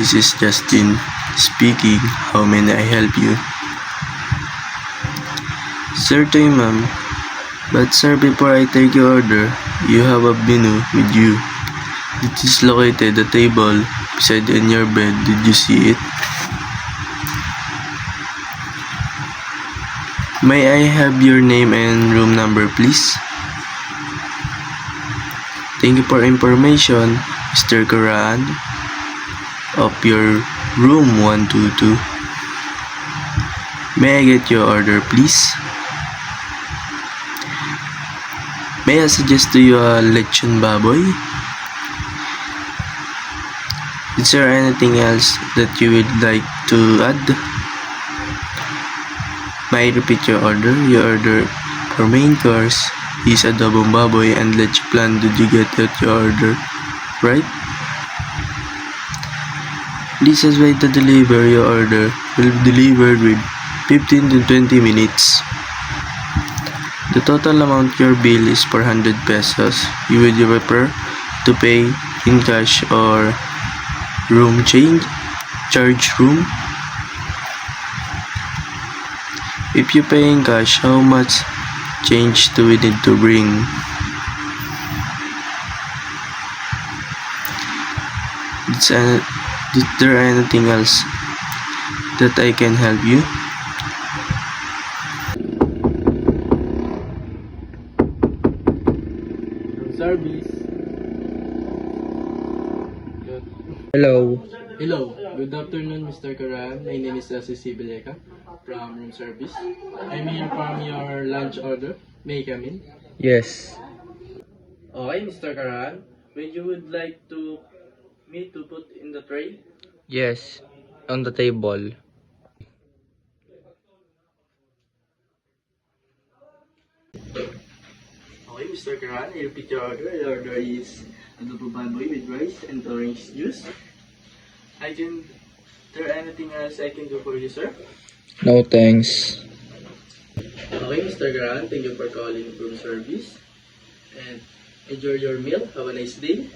this is Justin speaking. How may I help you? Certainly, ma'am. But sir, before I take your order, you have a menu with you. It is located at the table beside in your bed. Did you see it? May I have your name and room number, please? Thank you for information, Mr. Karan, of your room 122. May I get your order, please? May I suggest to you a lechon baboy? Is there anything else that you would like to add? May I repeat your order? Your order for main course is adobong baboy and leche plan. Did you get that your order right? Please wait to deliver. Your order will be delivered with 15 to 20 minutes. The total amount your bill is 400 pesos. You would prefer to pay in cash or room charge room? If you pay in cash, how much change do we need to bring? Is there anything else that I can help you? Service. Hello. Hello, good afternoon, Mr. Karan. My name is Ceci Beleka from room service. I'm here from your lunch order. May I come in? Yes. Okay, Mr. Karan. When you would like me to put in the tray? Yes. On the table. Okay, Mr. Karan, I repeat your order. Your order is adobo baboy with rice and orange juice. Is there anything else I can do for you, sir? No thanks. Okay, Mr. Karan, thank you for calling room service. And enjoy your meal. Have a nice day.